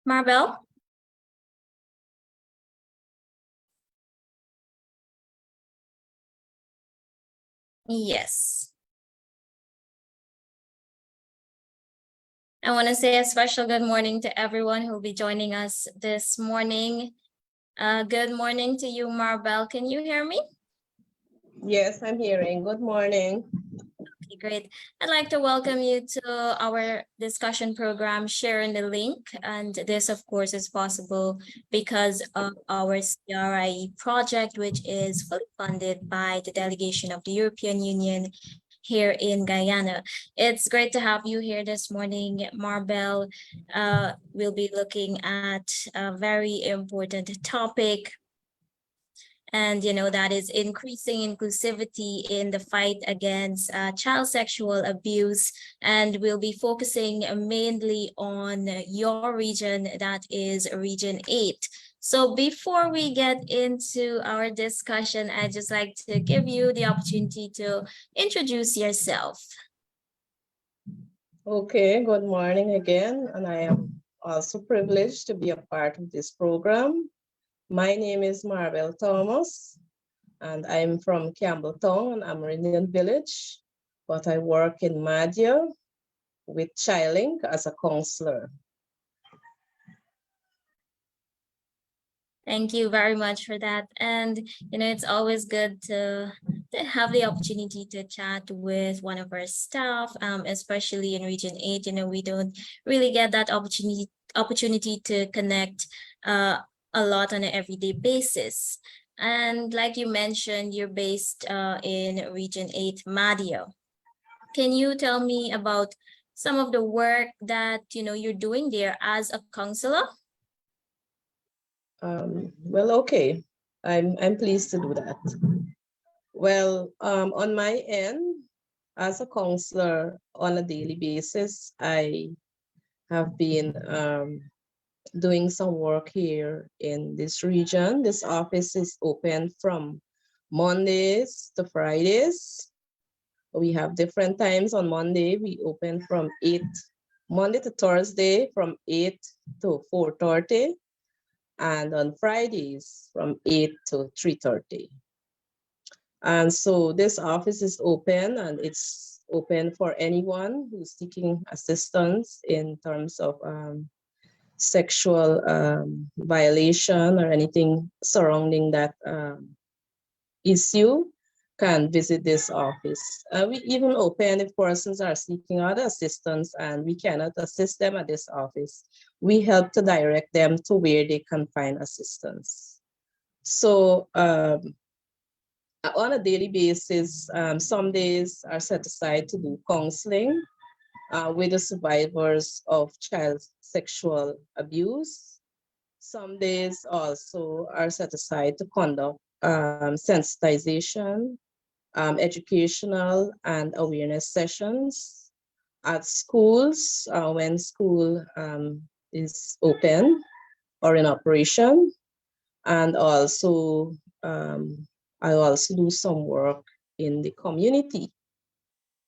Marbell? Yes. I want to say a special good morning to everyone who will be joining us this morning. Good morning to you, Marbell. Can you hear me? Yes, I'm hearing. Good morning. Okay, great. I'd like to welcome you to our discussion program, Sharing the Link. And this, of course, is possible because of our CRIE project, which is fully funded by the Delegation of the European Union here in Guyana. It's great to have you here this morning, Marbell. We'll be looking at a very important topic, and that is increasing inclusivity in the fight against child sexual abuse. And we'll be focusing mainly on your region, that is Region 8. So before we get into our discussion, I'd just like to give you the opportunity to introduce yourself. Okay, good morning again. And I am also privileged to be a part of this program. My name is Marbell Thomas, and I'm from Campbelltown and Amerindian Village, but I work in Madhya with ChildLinK as a counselor. Thank you very much for that. And, it's always good to have the opportunity to chat with one of our staff, especially in Region 8. We don't really get that opportunity to connect a lot on an everyday basis. And like you mentioned, you're based in Region 8, Madhya. Can you tell me about some of the work that, you're doing there as a counselor? Well, okay, I'm pleased to do that. Well, on my end, as a counselor on a daily basis, I have been doing some work here in this region. This office is open from Mondays to Fridays. We have different times. On Monday, we open from 8, Monday to Thursday from 8 to 4:30. And on Fridays from 8 to 3:30. And so this office is open, and it's open for anyone who's seeking assistance in terms of sexual violation or anything surrounding that issue can visit this office. We even open if persons are seeking other assistance and we cannot assist them at this office. We help to direct them to where they can find assistance. So on a daily basis, some days are set aside to do counseling with the survivors of child sexual abuse. Some days also are set aside to conduct sensitization, educational and awareness sessions at schools when school is open or in operation. And also, I also do some work in the community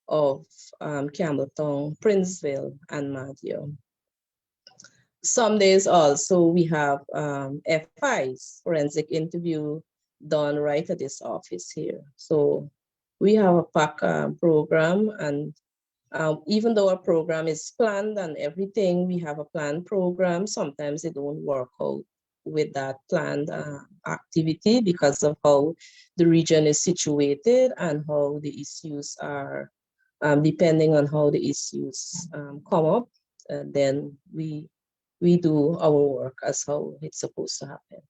of Campbelltown, Princeville, and Madhya. Some days also we have FIs, forensic interview, done right at this office here. So we have a PAC program, and even though our program is planned and everything, we have a planned program. Sometimes it don't work out with that planned activity because of how the region is situated and how the issues are, depending on how the issues come up, and then we do our work as how it's supposed to happen.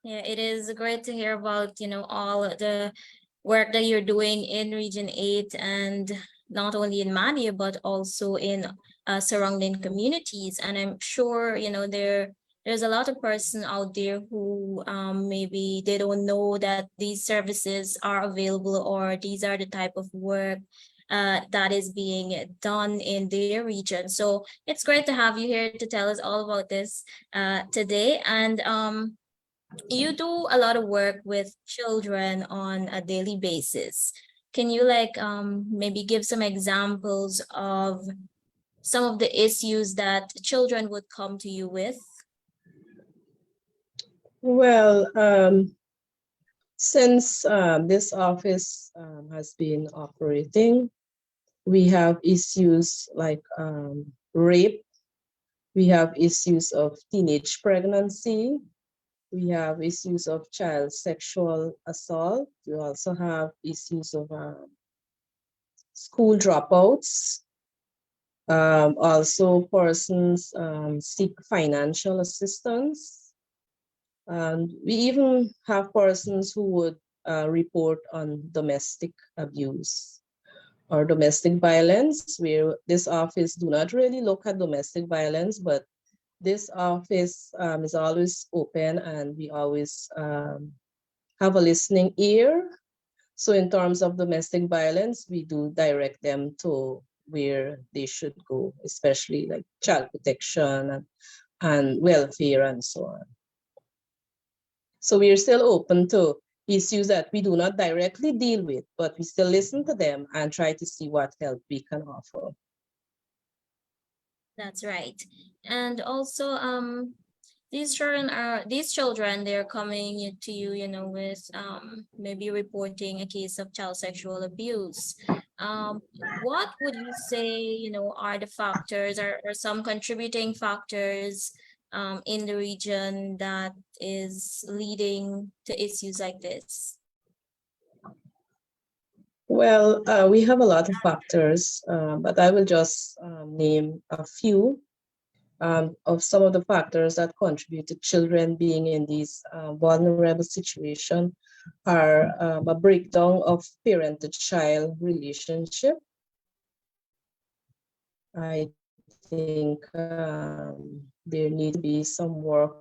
Yeah, it is great to hear about, all the work that you're doing in Region 8, and not only in Madhya, but also in surrounding communities. And I'm sure, there's a lot of person out there who maybe they don't know that these services are available, or these are the type of work that is being done in their region. So it's great to have you here to tell us all about this today. And you do a lot of work with children on a daily basis. can you like maybe give some examples of some of the issues that children would come to you with? Well, since this office has been operating, we have issues like rape, we have issues of teenage pregnancy, we have issues of child sexual assault, we also have issues of school dropouts. Also, persons seek financial assistance. And we even have persons who would report on domestic abuse or domestic violence, where this office do not really look at domestic violence, but this office is always open and we always have a listening ear. So in terms of domestic violence, we do direct them to where they should go, especially like child protection and welfare and so on. So we are still open to issues that we do not directly deal with, but we still listen to them and try to see what help we can offer. That's right. And also, these children, they're coming to you, you know, with maybe reporting a case of child sexual abuse. What would you say, you know, are the factors or some contributing factors in the region that is leading to issues like this? Well, we have a lot of factors, but I will just name a few of some of the factors that contribute to children being in these vulnerable situations are a breakdown of parent-to-child relationship. I think there needs to be some work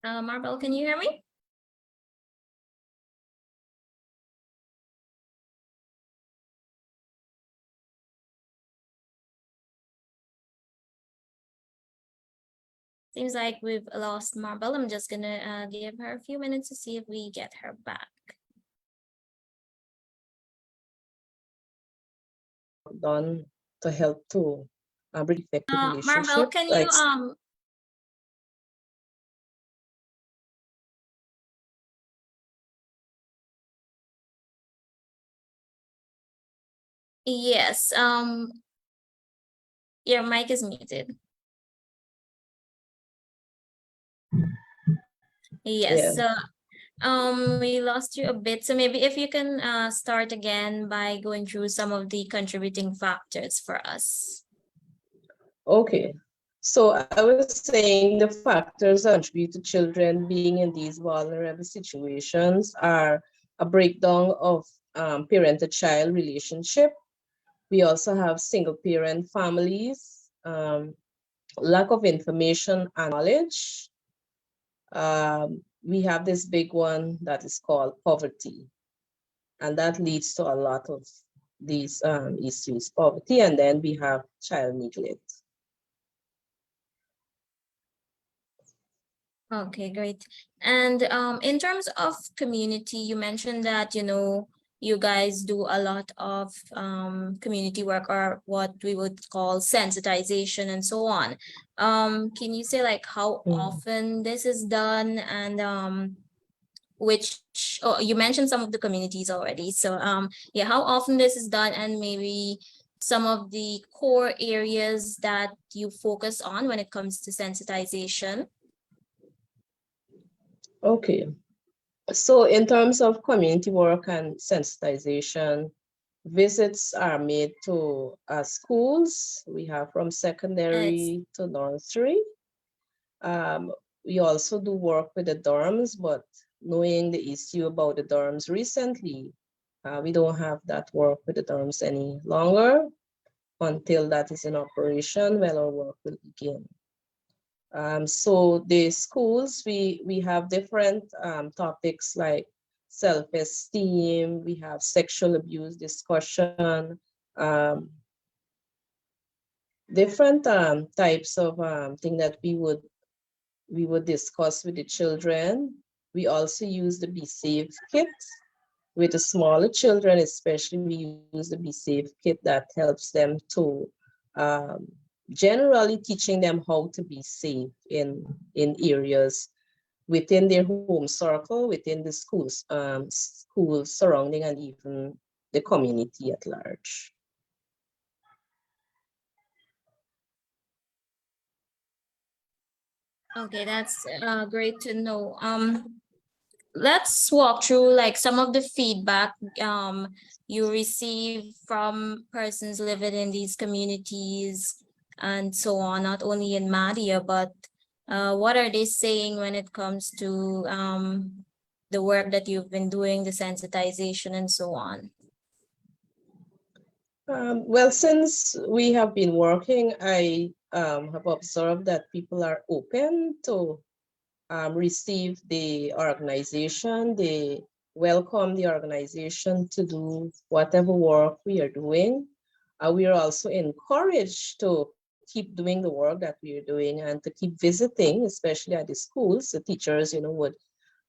Marbell, can you hear me? Seems like we've lost Marbell. I'm just gonna give her a few minutes to see if we get her back. done to help to bring effective Marbell, relationship. can Like, you yes, your mic is muted. Yes, yeah. so we lost you a bit. So maybe if you can start again by going through some of the contributing factors for us. Okay. So I was saying the factors that contribute to children being in these vulnerable situations are a breakdown of parent-to-child relationship. We also have single-parent families, lack of information and knowledge. We have this big one that is called poverty, and that leads to a lot of these issues, poverty, and then we have child neglect. Okay, great. And in terms of community, you mentioned that, you know, you guys do a lot of community work or what we would call sensitization and so on. Can you say like how often this is done and which, oh, you mentioned some of the communities already. So yeah, how often this is done and maybe some of the core areas that you focus on when it comes to sensitization? Okay. So in terms of community work and sensitization, visits are made to schools. We have from secondary to nursery. We also do work with the dorms, but knowing the issue about the dorms recently, we don't have that work with the dorms any longer. Until that is in operation, well, our work will begin. So the schools, we have different topics like self-esteem, we have sexual abuse discussion, different types of thing that we would discuss with the children. We also use the Be Safe kit. With the smaller children, especially, we use the Be Safe kit that helps them to um, generally teaching them how to be safe in areas within their home circle, within the schools surrounding, and even the community at large. Okay, that's great to know. Let's walk through like some of the feedback you receive from persons living in these communities and so on, not only in Madia, but what are they saying when it comes to the work that you've been doing, the sensitization and so on? Well, since we have been working, I have observed that people are open to receive the organization. They welcome the organization to do whatever work we are doing. We are also encouraged to keep doing the work that we are doing and to keep visiting, especially at the schools. The teachers, would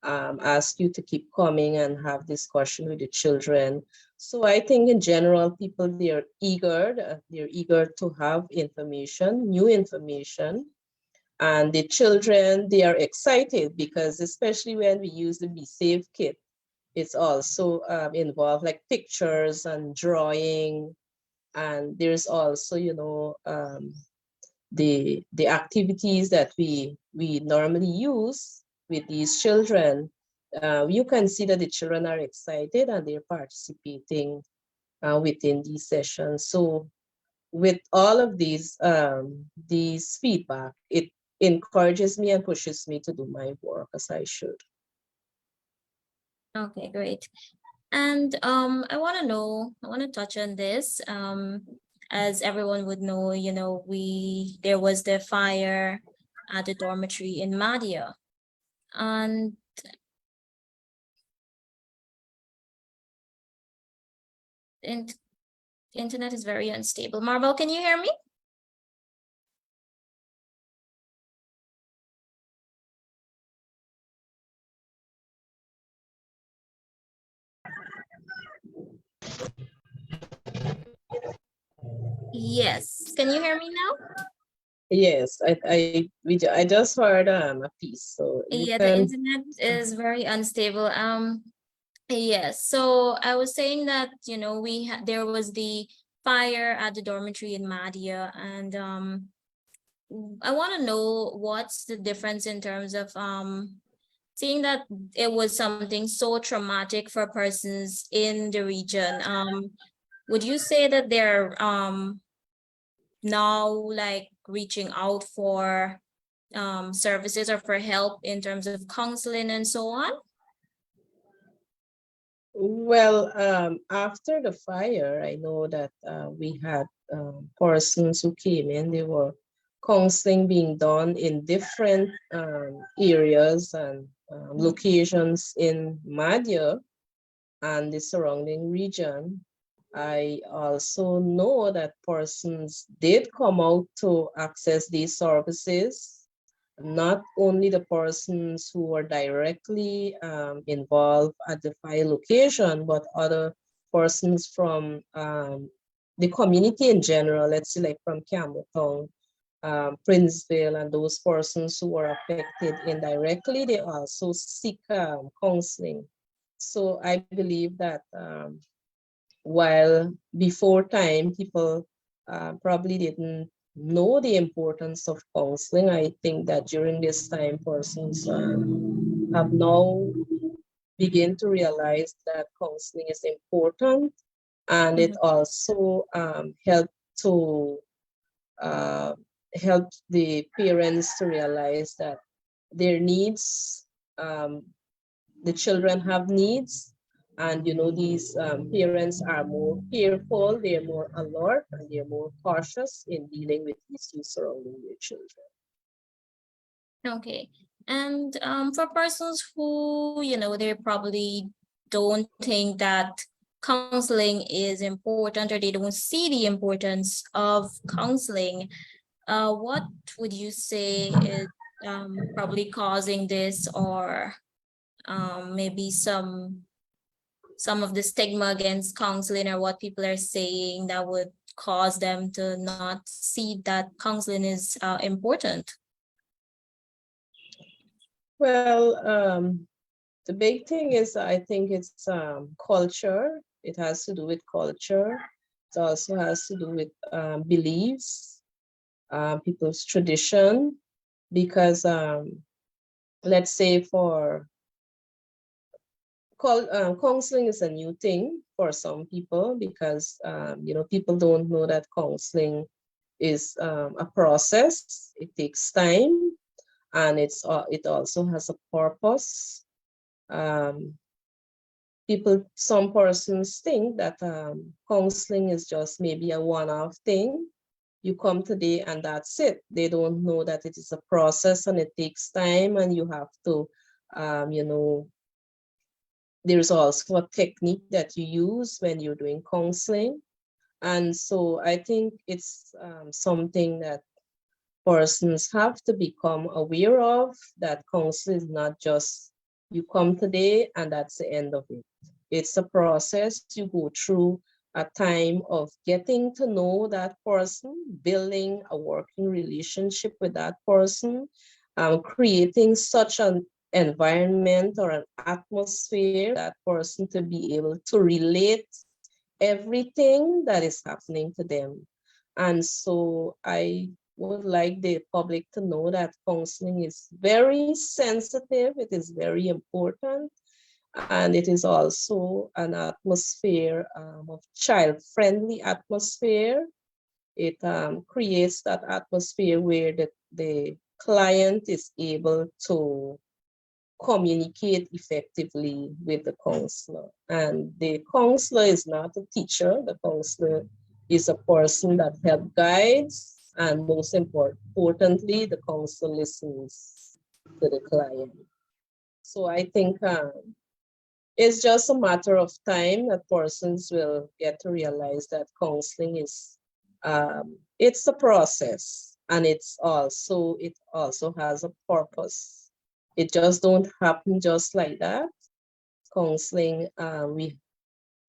ask you to keep coming and have discussion with the children. So I think in general, people, they're eager to have information, new information. And the children, they are excited because especially when we use the Be Safe kit, it's also involved like pictures and drawing. And there's also, the activities that we normally use with these children. You can see that the children are excited and they're participating within these sessions. So with all of these feedback, it encourages me and pushes me to do my work as I should. Okay, great. And I want to touch on this. As everyone would know, there was the fire at the dormitory in Madia. And the internet is very unstable. Marbell, can you hear me? Yes. Can you hear me now? Yes, I just heard a piece, so you Yeah, the can. internet is very unstable. Yes. So I was saying that, there was the fire at the dormitory in Madia, and I want to know what's the difference in terms of seeing that it was something so traumatic for persons in the region. Would you say that they're now like reaching out for services or for help in terms of counseling and so on? Well, after the fire, I know that we had persons who came in. They were counseling being done in different areas and locations in Madhya and the surrounding region. I also know that persons did come out to access these services, not only the persons who were directly involved at the fire location, but other persons from the community in general, let's say like from Campbelltown, Princeville, and those persons who were affected indirectly, they also seek counseling. So I believe that while before time people probably didn't know the importance of counseling, I think that during this time persons have now begin to realize that counseling is important, and it also help to uh, help the parents to realize that their needs, um, the children have needs, and these parents are more careful, they're more alert, and they're more cautious in dealing with issues surrounding their children. Okay. And for persons who, they probably don't think that counseling is important, or they don't see the importance of counseling, what would you say is probably causing this, or maybe some of the stigma against counseling, or what people are saying that would cause them to not see that counseling is important? Well, the big thing is, I think it's culture. It has to do with culture. It also has to do with beliefs, people's tradition, because let's say for counseling is a new thing for some people, because people don't know that counseling is a process. It takes time, and it also has a purpose. Some persons think that counseling is just maybe a one-off thing. You come today and that's it. They don't know that it is a process and it takes time, and you have to, there's also a technique that you use when you're doing counseling. And so I think it's something that persons have to become aware of, that counseling is not just you come today and that's the end of it. It's a process. You go through a time of getting to know that person, building a working relationship with that person, creating such an environment or an atmosphere that person to be able to relate everything that is happening to them. And so I would like the public to know that counseling is very sensitive, it is very important, and it is also an atmosphere of child-friendly atmosphere. It creates that atmosphere where the client is able to communicate effectively with the counselor. And the counselor is not a teacher. The counselor is a person that helps guides, and most importantly, the counselor listens to the client. So I think it's just a matter of time that persons will get to realize that counseling is it's a process, and it also has a purpose. It just don't happen just like that. Counseling,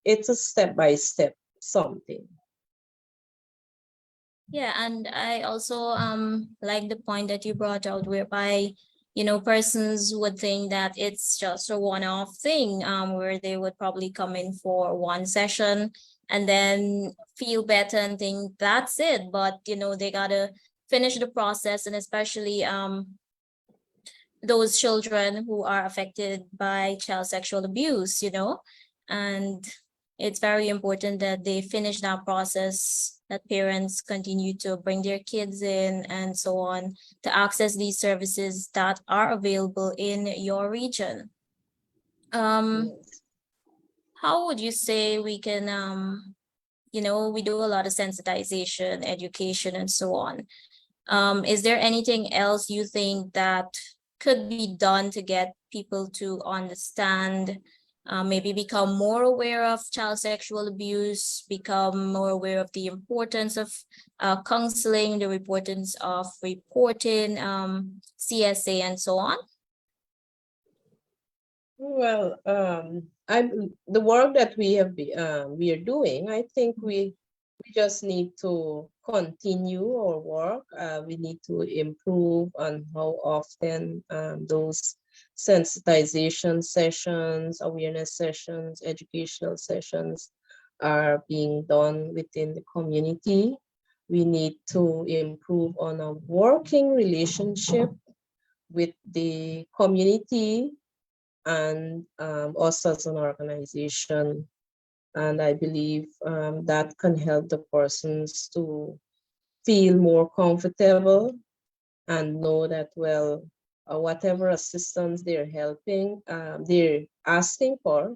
it's a step-by-step something. Yeah, and I also like the point that you brought out, whereby persons would think that it's just a one-off thing, where they would probably come in for one session and then feel better and think that's it. But they gotta finish the process, and especially those children who are affected by child sexual abuse, and it's very important that they finish that process, that parents continue to bring their kids in and so on, to access these services that are available in your region. How would you say we can, we do a lot of sensitization, education, and so on. Is there anything else you think that could be done to get people to understand, maybe become more aware of child sexual abuse, become more aware of the importance of counseling, the importance of reporting, CSA, and so on? Well, the work that we are doing, I think we just need to continue our work. We need to improve on how often those sensitization sessions, awareness sessions, educational sessions are being done within the community. We need to improve on a working relationship with the community and us as an organization. And I believe that can help the persons to feel more comfortable and know that, well, whatever assistance they're asking for,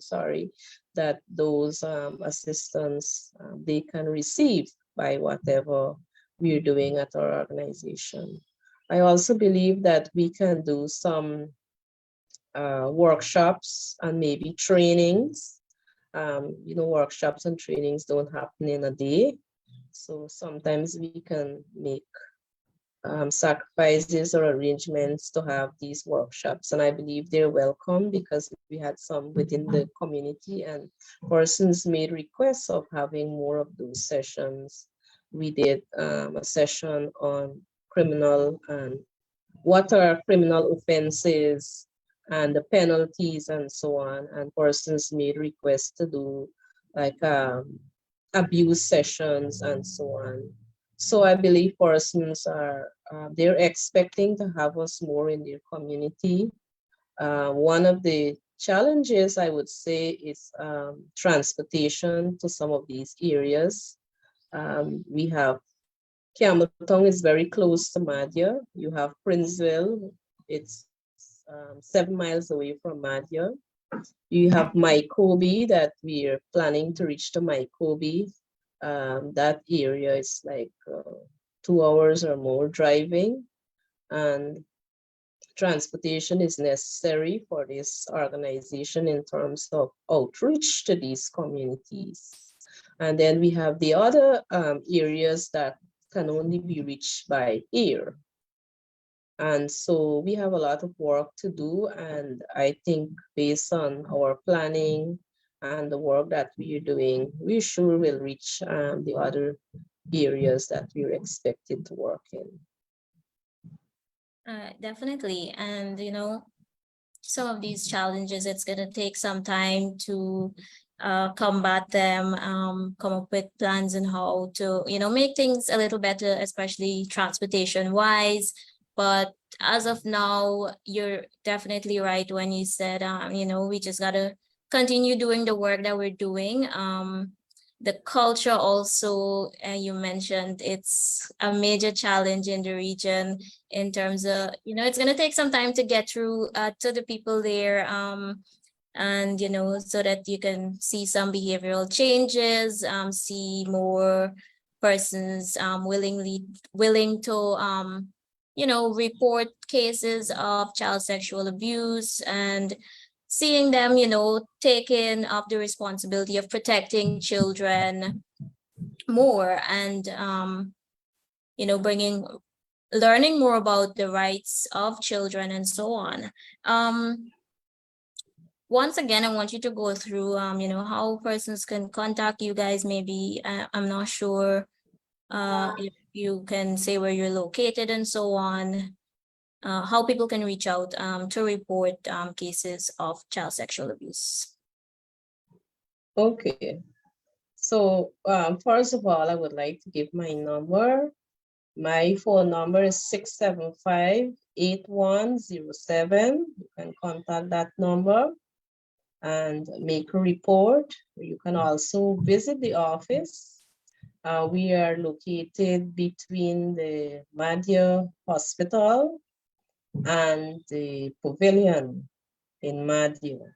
that those assistance they can receive by whatever we're doing at our organization. I also believe that we can do some workshops and maybe trainings Workshops and trainings don't happen in a day. So sometimes we can make sacrifices or arrangements to have these workshops. And I believe they're welcome because we had some within the community and persons made requests of having more of those sessions. We did a session on criminal and what are criminal offenses and the penalties and so on. And persons made requests to do like abuse sessions and so on. So I believe persons are, they're expecting to have us more in their community. One of the challenges I would say is transportation to some of these areas. We have Campbelltown is very close to Madhya. You have Princeville, it's 7 miles away from Madhya. You have Mycobi that we're planning to reach to Mycobi. That area is like 2 hours or more driving, and transportation is necessary for this organization in terms of outreach to these communities. And then we have the other areas that can only be reached by air. And so we have a lot of work to do. And I think based on our planning and the work that we are doing, we sure will reach the other areas that we're expected to work in. Definitely. And, some of these challenges, it's going to take some time to combat them, come up with plans and how to, make things a little better, especially transportation wise. But as of now, you're definitely right when you said, we just got to continue doing the work that we're doing. The culture also, you mentioned, it's a major challenge in the region in terms of, it's going to take some time to get through to the people there. And, so that you can see some behavioral changes, see more persons willing to, report cases of child sexual abuse, and seeing them, taking up the responsibility of protecting children more, and, learning more about the rights of children and so on. Once again, I want you to go through, how persons can contact you guys. Maybe I'm not sure if you can say where you're located and so on. How people can reach out to report cases of child sexual abuse. Okay. So first of all, I would like to give my number. My phone number is 675-8107. You can contact that number and make a report. You can also visit the office. We are located between the Madhya Hospital and the pavilion in Madhya,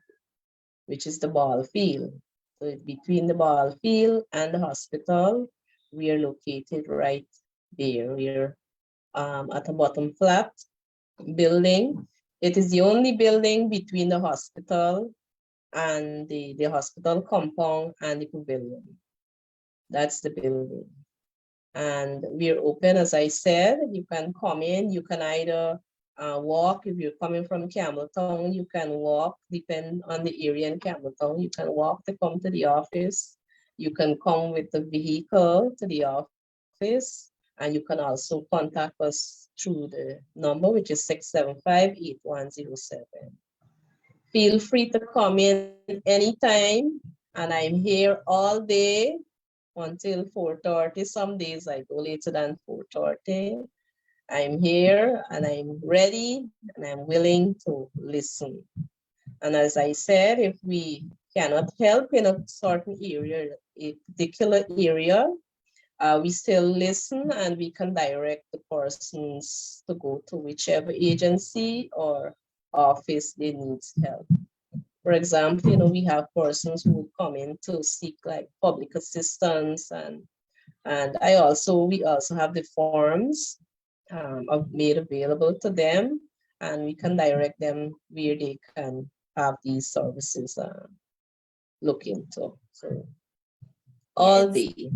which is the ball field. So between the ball field and the hospital, we are located right there. We're at a bottom flat building. It is the only building between the hospital and the hospital compound and the pavilion. That's the building. And we're open, as I said. You can come in, you can either walk. If you're coming from Campbelltown, you can walk, depending on the area in Campbelltown. You can walk to come to the office. You can come with the vehicle to the office, and you can also contact us through the number, which is 675-8107. Feel free to come in anytime, and I'm here all day until 4:30. Some days I go later than 4:30. I'm here and I'm ready and I'm willing to listen. And as I said, if we cannot help in a certain area, a particular area, we still listen and we can direct the persons to go to whichever agency or office they need help. For example, we have persons who would come in to seek like public assistance, and we also have the forms made available to them, and we can direct them where they can have these services look into. So Yeah, all it's day.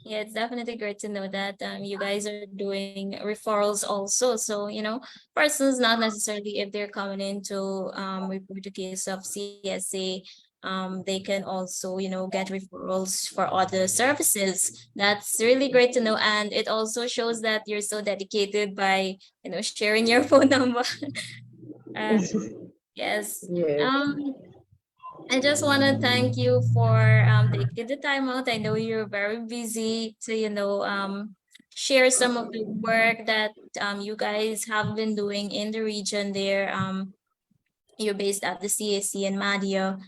yeah, it's definitely great to know that you guys are doing referrals also. So, persons not necessarily if they're coming in to report a case of CSA, they can also, get referrals for other services. That's really great to know. And it also shows that you're so dedicated by, sharing your phone number. Uh, yes. Yes. I just want to thank you for taking the time out. I know you're very busy to, share some of the work that you guys have been doing in the region there. You're based at the CAC in Madia.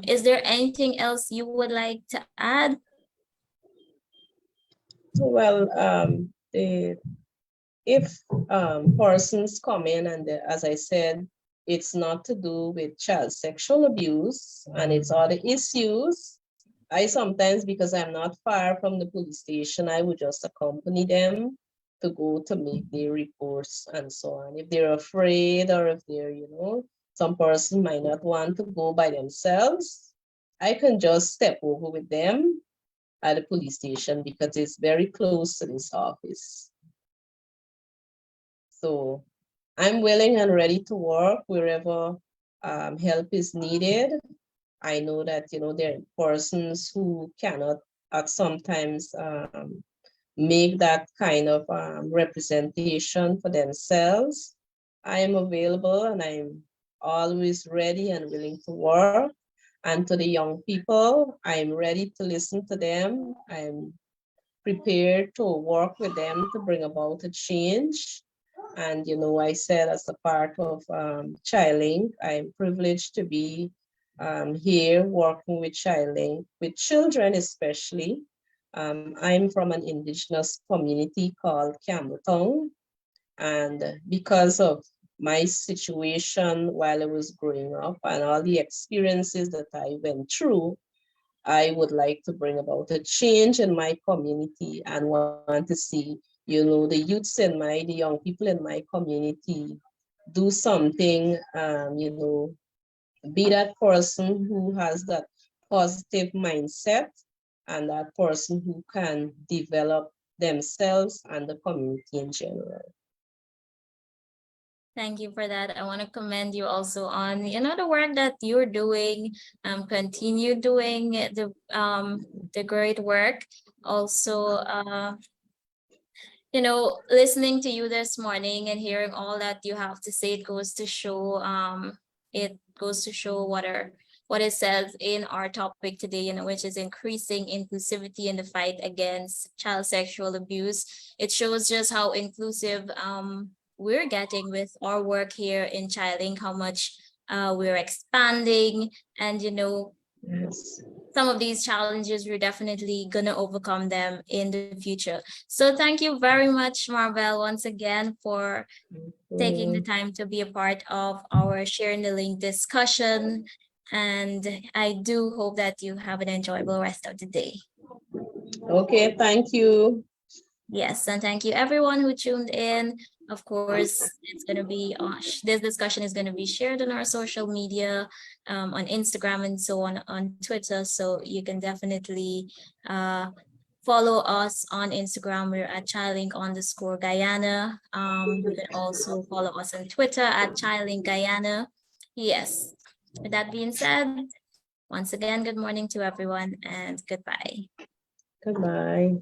Is there anything else you would like to add? Well, if persons come in and as I said, it's not to do with child sexual abuse and it's other issues. I sometimes, because I'm not far from the police station, I would just accompany them to go to make their reports and so on. If they're afraid or if they're, some person might not want to go by themselves, I can just step over with them at the police station because it's very close to this office. So I'm willing and ready to work wherever help is needed. I know that, there are persons who cannot sometimes make that kind of representation for themselves. I am available and I'm always ready and willing to work. And to the young people, I'm ready to listen to them. I'm prepared to work with them to bring about a change. And, I said as a part of ChildLinK, I'm privileged to be here working with ChildLinK, with children especially. I'm from an indigenous community called Campbelltown. And because of my situation while I was growing up and all the experiences that I went through, I would like to bring about a change in my community and want to see, the youths in the young people in my community do something, be that person who has that positive mindset and that person who can develop themselves and the community in general. Thank you for that. I want to commend you also on, the work that you're doing. Continue doing the great work. Also, listening to you this morning and hearing all that you have to say, it goes to show what it says in our topic today, which is increasing inclusivity in the fight against child sexual abuse. It shows just how inclusive we're getting with our work here in ChildLinK, how much we're expanding, and Yes. some of these challenges, we're definitely gonna overcome them in the future. So thank you very much, Marbell, once again for taking the time to be a part of our Sharing the Link discussion. And I do hope that you have an enjoyable rest of the day. Okay, thank you. Yes, and thank you everyone who tuned in. Of course, it's going to be this discussion is going to be shared on our social media, on Instagram and so on Twitter. So you can definitely follow us on Instagram. We're at ChildLinK_Guyana. You can also follow us on Twitter at ChildLinK_Guyana. Yes. With that being said, once again, good morning to everyone and goodbye. Goodbye.